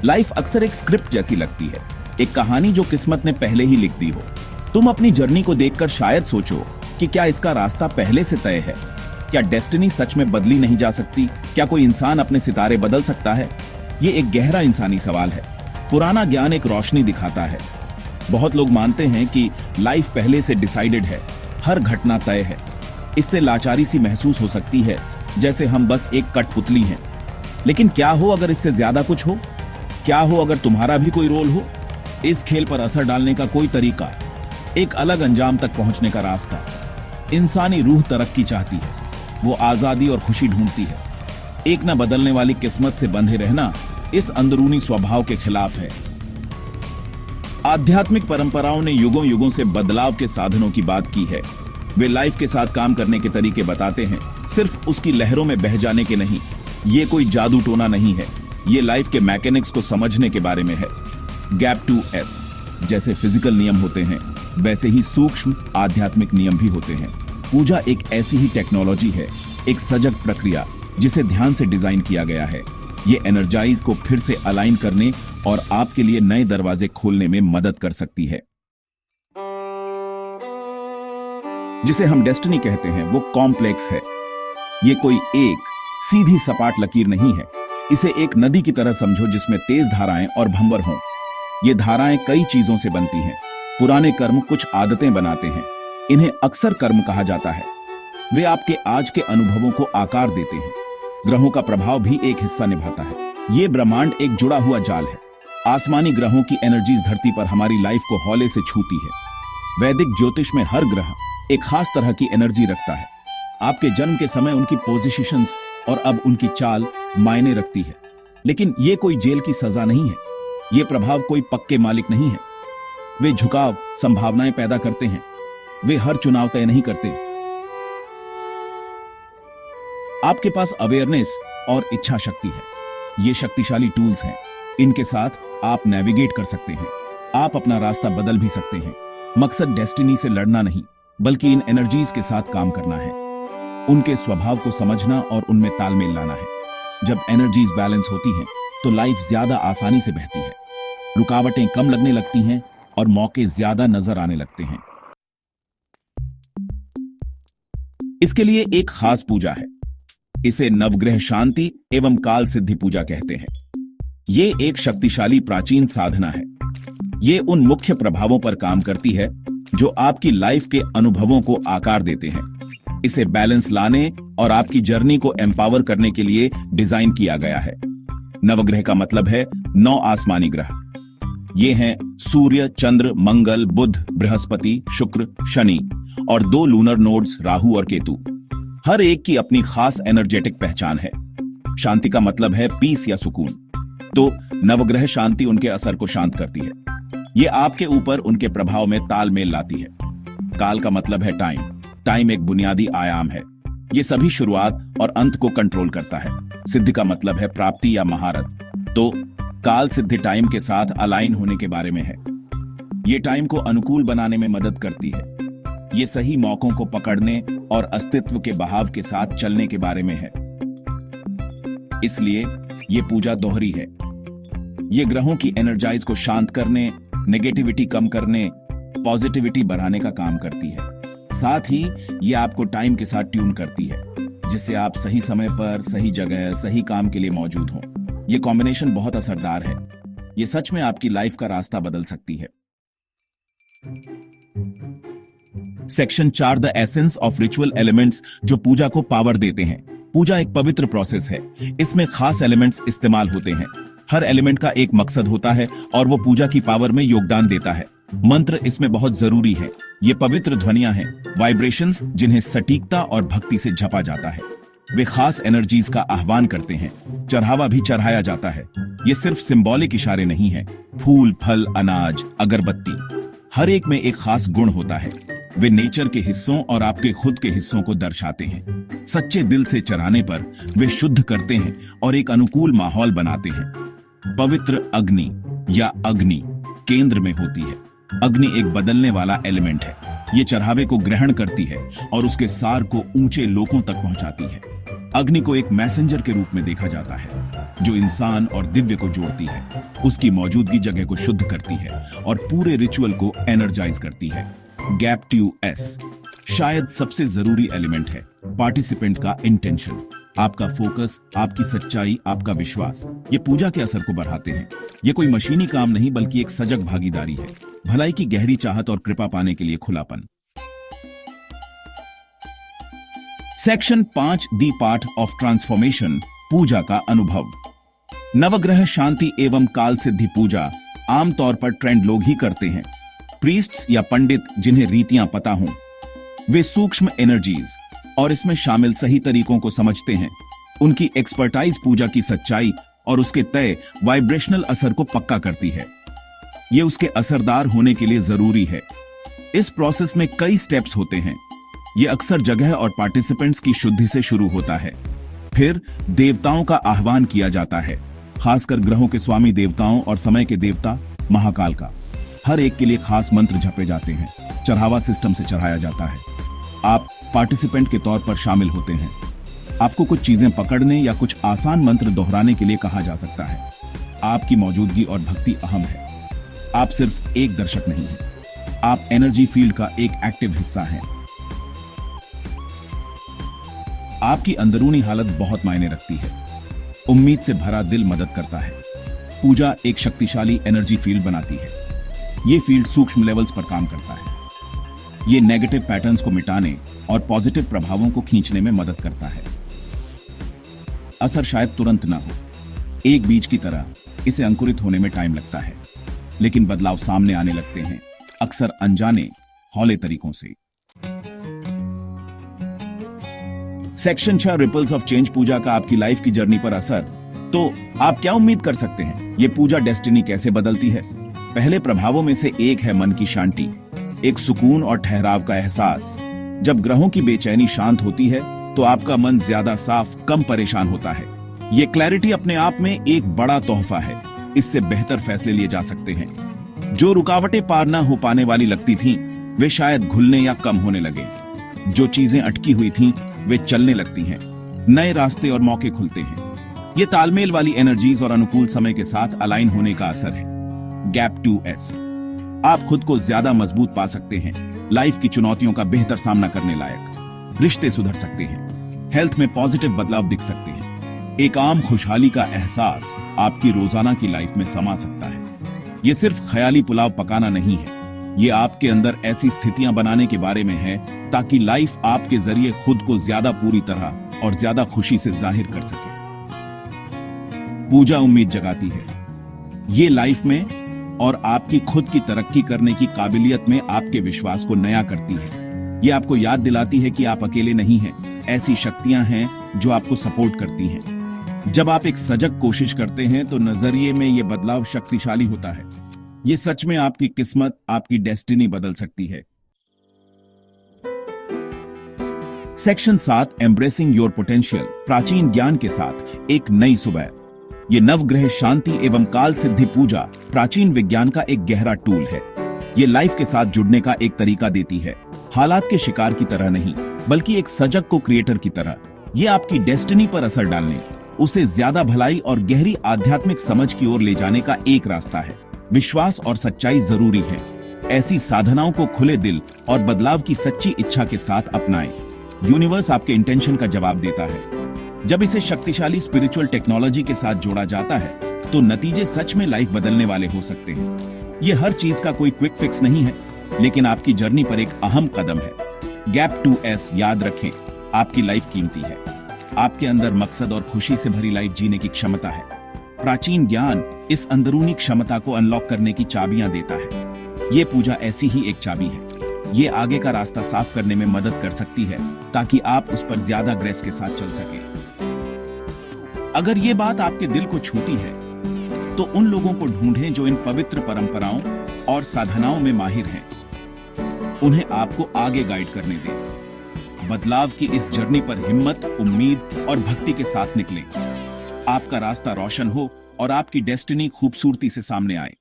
Life अक्सर एक script जैसी लगती है, एक कहानी जो किस्मत ने पहले ही लिख दी हो। तुम अपनी जर्नी को देखकर शायद सोचो कि क्या इसका रास्ता पहले से तय है? क्या डेस्टिनी सच में बदली नहीं जा सकती? क्या कोई इंसान अपने सितारे बदल सकता है? ये एक गहरा इंसानी सवाल है। पुराना ज्ञान एक रोशनी दिखाता है। बहुत लोग मानते हैं कि लाइफ पहले से डिसाइडेड है, हर घटना तय है। इससे लाचारी सी महसूस हो सकती है, जैसे हम बस एक कठपुतली हैं। लेकिन क्या हो अगर इससे ज्यादा कुछ हो? क्या हो अगर तुम्हारा भी कोई रोल हो? इस खेल पर असर डालने का कोई तरीका, एक अलग अंजाम तक पहुंचने का रास्ता। इंसानी रूह तरक्की चाहती है, वो आजादी और खुशी ढूंढती है। एक न बदलने वाली किस्मत से बंधे रहना इस अंदरूनी स्वभाव के खिलाफ है। आध्यात्मिक परंपराओं ने युगों युगों से बदलाव के साधनों की बात की है। वे लाइफ के साथ काम करने के तरीके बताते हैं, सिर्फ उसकी लहरों में बह जाने के नहीं। ये कोई जादू टोना नहीं है, ये लाइफ के मैकेनिक्स को समझने के बारे में है। गैप 2S जैसे फिजिकल नियम होते हैं, वैसे ही सूक्ष्म आध्यात्मिक नियम भी होते हैं। पूजा एक ऐसी ही टेक्नोलॉजी है, एक सजग प्रक्रिया जिसे ध्यान से डिजाइन किया गया है। ये एनर्जाइज को फिर से अलाइन करने और आपके लिए नए दरवाजे खोलने में मदद कर सकती है। जिसे हम डेस्टिनी कहते हैं, वो कॉम्प्लेक्स है। ये कोई एक सीधी सपाट लकीर नहीं है। इसे एक नदी की तरह समझो जिसमें तेज धाराएं और भंवर हों। ये धाराएं कई चीजों से बनती हैं। पुराने कर्म कुछ आदतें बनाते हैं, इन्हें अक्सर कर्म कहा जाता है। वे आपके आज के अनुभवों को आकार देते हैं। ग्रहों का प्रभाव भी एक हिस्सा निभाता है। ये ब्रह्मांड एक जुड़ा हुआ जाल है। आसमानी ग्रहों की एनर्जीज धरती पर हमारी लाइफ को हौले से छूती है। वैदिक ज्योतिष में हर ग्रह एक खास तरह की एनर्जी रखता है। आपके जन्म के समय उनकी पोजीशंस और अब उनकी चाल मायने रखती है। लेकिन ये कोई जेल की सजा नहीं है। ये प्रभाव कोई पक्के मालिक नहीं है। वे झुकाव, संभावनाएं पैदा करते हैं। वे हर चुनाव तय नहीं करते। आपके पास अवेयरनेस और इच्छा शक्ति है। ये शक्तिशाली टूल्स हैं। इनके साथ आप नेविगेट कर सकते हैं। आप अपना रास्ता बदल भी सकते हैं। मकसद डेस्टिनी से लड़ना नहीं, बल्कि इन एनर्जीज के साथ काम करना है। उनके स्वभाव को समझना और उनमें तालमेल लाना है। जब एनर्जीज बैलेंस होती हैं, तो लाइफ ज्यादा आसानी से बहती है। रुकावटें कम लगने लगती हैं और मौके ज्यादा नजर आने लगते हैं। इसके लिए एक खास पूजा है। इसे नवग्रह शांति एवं काल सिद्धि पूजा कहते हैं। ये एक शक्तिशाली प्राचीन साधना है। ये उन मुख्य प्रभावों पर काम करती है जो आपकी लाइफ के अनुभवों को आकार देते हैं। इसे बैलेंस लाने और आपकी जर्नी को एम्पावर करने के लिए डिजाइन किया गया है। नवग्रह का मतलब है 9 आसमानी ग्रह। ये हैं सूर्य, चंद्र, मंगल, बुध, बृहस्पति, शुक्र, शनि और 2 लूनर नोड्स राहु और केतु। हर एक की अपनी खास एनर्जेटिक पहचान है। शांति का मतलब है पीस या सुकून। तो नवग्रह शांति उनके असर को शांत करती है। ये आपके ऊपर उनके प्रभाव में तालमेल लाती है। काल का मतलब है टाइम। टाइम एक बुनियादी आयाम है। ये सभी शुरुआत और अंत को कंट्रोल करता है। सिद्धि का मतलब है प्राप्ति या महारत। तो काल सिद्धि टाइम के साथ अलाइन होने के बारे में है। ये टाइम को अनुकूल बनाने में मदद करती है। ये सही मौकों को पकड़ने और अस्तित्व के बहाव के साथ चलने के बारे में है। इसलिए ये पूजा दोहरी है। ये ग्रहों की एनर्जाइज को शांत करने, नेगेटिविटी कम करने, पॉजिटिविटी बढ़ाने का काम करती है। साथ ही ये आपको टाइम के साथ ट्यून करती है, जिससे आप सही समय पर, सही जगह, सही काम के लिए मौजूद हों। ये कॉम्बिनेशन बहुत असरदार है। ये सच में आपकी लाइफ का रास्ता बदल सकती है। Section 4 the essence of ritual elements, जो पूजा को पावर देते हैं। पूजा एक पवित्र प्रोसेस है। इसमें खास एलिमेंट्स इस्तेमाल होते हैं। हर एलिमेंट का एक मकसद होता है और वो पूजा की पावर में योगदान देता है। मंत्र इसमें बहुत जरूरी है। ये पवित्र ध्वनियां हैं, वाइब्रेशंस जिन्हें सटीकता और भक्ति से जपा जाता है। वे खास एनर्जीज का आह्वान करते हैं। चढ़ावा भी चढ़ाया जाता है। ये सिर्फ सिंबॉलिक इशारे नहीं है। फूल, फल, अनाज, अगरबत्ती, हर एक में एक खास गुण होता है। वे नेचर के हिस्सों और आपके खुद के हिस्सों को दर्शाते हैं। सच्चे दिल से चढ़ाने पर वे शुद्ध करते हैं और एक अनुकूल माहौल बनाते हैं। पवित्र अग्नि या अग्नि केंद्र में होती है। अग्नि एक बदलने वाला एलिमेंट है। ये चढ़ावे को ग्रहण करती है और उसके सार को ऊंचे लोकों तक पहुंचाती है। अग्नि को एक मैसेंजर के रूप में देखा जाता है, जो इंसान और दिव्य को जोड़ती है, उसकी मौजूदगी जगह को शुद्ध करती है और पूरे रिचुअल को एनर्जाइज करती है। गैप टू एस शायद सबसे जरूरी एलिमेंट है। पार्टिसिपेंट का इंटेंशन, आपका फोकस, आपकी सच्चाई, आपका विश्वास, ये पूजा के असर को बढ़ाते हैं। ये कोई मशीनी काम नहीं, बल्कि एक सजग भागीदारी है, भलाई की गहरी चाहत और कृपा पाने के लिए खुलापन। Section 5 the part of transformation, पूजा का अनुभव। नवग्रह शांति एवं काल सिद्धि पूजा आमतौर पर ट्रेंड लोग ही करते हैं। प्रीस्ट्स या पंडित जिन्हें रीतियां पता हों, वे सूक्ष्म एनर्जीज और इसमें शामिल सही तरीकों को समझते हैं। उनकी एक्सपर्टाइज पूजा की सच्चाई और उसके तय वाइब्रेशनल असर को पक्का करती है। यह उसके असरदार होने के लिए जरूरी है। इस प्रोसेस में कई स्टेप्स होते हैं। यह अक्सर जगह और पार्टिसिपेंट्स की शुद्धि से शुरू होता है। फिर देवताओं का आह्वान किया जाता है, खासकर ग्रहों के स्वामी देवताओं और समय के देवता महाकाल का। हर एक के लिए खास मंत्र जपे जाते हैं। चढ़ावा सिस्टम से चढ़ाया जाता है। आप पार्टिसिपेंट के तौर पर शामिल होते हैं। आपको कुछ चीजें पकड़ने या कुछ आसान मंत्र दोहराने के लिए कहा जा सकता है। आपकी मौजूदगी और भक्ति अहम है। आप सिर्फ एक दर्शक नहीं हैं, आप एनर्जी फील्ड का एक एक्टिव हिस्सा हैं। आपकी अंदरूनी हालत बहुत मायने रखती है। उम्मीद से भरा दिल मदद करता है। पूजा एक शक्तिशाली एनर्जी फील्ड बनाती है। यह फील्ड सूक्ष्म लेवल्स पर काम करता है। यह नेगेटिव पैटर्न्स को मिटाने और पॉजिटिव प्रभावों को खींचने में मदद करता है। असर शायद तुरंत ना हो, एक बीज की तरह इसे अंकुरित होने में टाइम लगता है, लेकिन बदलाव सामने आने लगते हैं, अक्सर अनजाने हौले तरीकों से। सेक्शन 6 रिपल्स ऑफ चेंज पूजा का आपकी लाइफ की जर्नी पर असर। तो आप क्या उम्मीद कर सकते हैं? यह पूजा डेस्टिनी कैसे बदलती है? पहले प्रभावों में से एक है मन की शांति, एक सुकून और ठहराव का एहसास। जब ग्रहों की बेचैनी शांत होती है तो आपका मन ज्यादा साफ, कम परेशान होता है। ये क्लैरिटी अपने आप में एक बड़ा तोहफा है। इससे बेहतर फैसले लिए जा सकते हैं। जो रुकावटें पार ना हो पाने वाली लगती थीं, वे शायद घुलने या कम होने लगे। जो चीजें अटकी हुई थीं, वे चलने लगती हैं। नए रास्ते और मौके खुलते हैं। ये तालमेल वाली एनर्जीज और अनुकूल समय के साथ अलाइन होने का असर है। गैप टू एस आप खुद को ज्यादा मजबूत पा सकते हैं। लाइफ की चुनौतियों का बेहतर सामना करने लायक। रिश्ते सुधर सकते हैं। हेल्थ में पॉजिटिव बदलाव दिख सकते हैं। एक आम खुशहाली का एहसास आपकी रोजाना की लाइफ में समा सकता है। ये सिर्फ ख्याली पुलाव पकाना नहीं है, ये आपके अंदर ऐसी स्थितियां बनाने के बारे में है ताकि लाइफ आपके जरिए खुद को ज्यादा पूरी तरह और ज्यादा खुशी से जाहिर कर सके। पूजा उम्मीद जगाती है। ये लाइफ में और आपकी खुद की तरक्की करने की काबिलियत में आपके विश्वास को नया करती है। ये आपको याद दिलाती है कि आप अकेले नहीं हैं। ऐसी शक्तियां हैं जो आपको सपोर्ट करती हैं। जब आप एक सजग कोशिश करते हैं तो नजरिए में यह बदलाव शक्तिशाली होता है। ये सच में आपकी किस्मत, आपकी डेस्टिनी बदल सकती है। सेक्शन 7 एम्ब्रेसिंग योर पोटेंशियल, प्राचीन ज्ञान के साथ एक नई सुबह। ये नवग्रह शांति एवं काल सिद्धि पूजा प्राचीन विज्ञान का एक गहरा टूल है। ये लाइफ के साथ जुड़ने का एक तरीका देती है, हालात के शिकार की तरह नहीं, बल्कि एक सजग को क्रिएटर की तरह। ये आपकी डेस्टिनी पर असर डालने, उसे ज्यादा भलाई और गहरी आध्यात्मिक समझ की ओर ले जाने का एक रास्ता है। विश्वास और सच्चाई जरूरी है। ऐसी साधनाओं को खुले दिल और बदलाव की सच्ची इच्छा के साथ अपनाएं। यूनिवर्स आपके इंटेंशन का जवाब देता है। जब इसे शक्तिशाली स्पिरिचुअल टेक्नोलॉजी के साथ जोड़ा जाता है तो नतीजे सच में लाइफ बदलने वाले हो सकते हैं। ये हर चीज का कोई क्विक फिक्स नहीं है, लेकिन आपकी जर्नी पर एक अहम कदम है। गैप टू एस याद रखें, आपकी लाइफ कीमती है। आपके अंदर मकसद और खुशी से भरी लाइफ जीने की क्षमता है। प्राचीन ज्ञान इस अंदरूनी क्षमता को अनलॉक करने की चाबियां देता है। ये पूजा ऐसी ही एक चाबी है। ये आगे का रास्ता साफ करने में मदद कर सकती है ताकि आप उस पर ज्यादा ग्रेस के साथ चल सकें। अगर ये बात आपके दिल को छूती है तो उन लोगों को ढूंढें जो इन पवित्र परंपराओं और साधनाओं में माहिर हैं। उन्हें आपको आगे गाइड करने दें। बदलाव की इस जर्नी पर हिम्मत, उम्मीद और भक्ति के साथ निकलें। आपका रास्ता रोशन हो और आपकी डेस्टिनी खूबसूरती से सामने आए।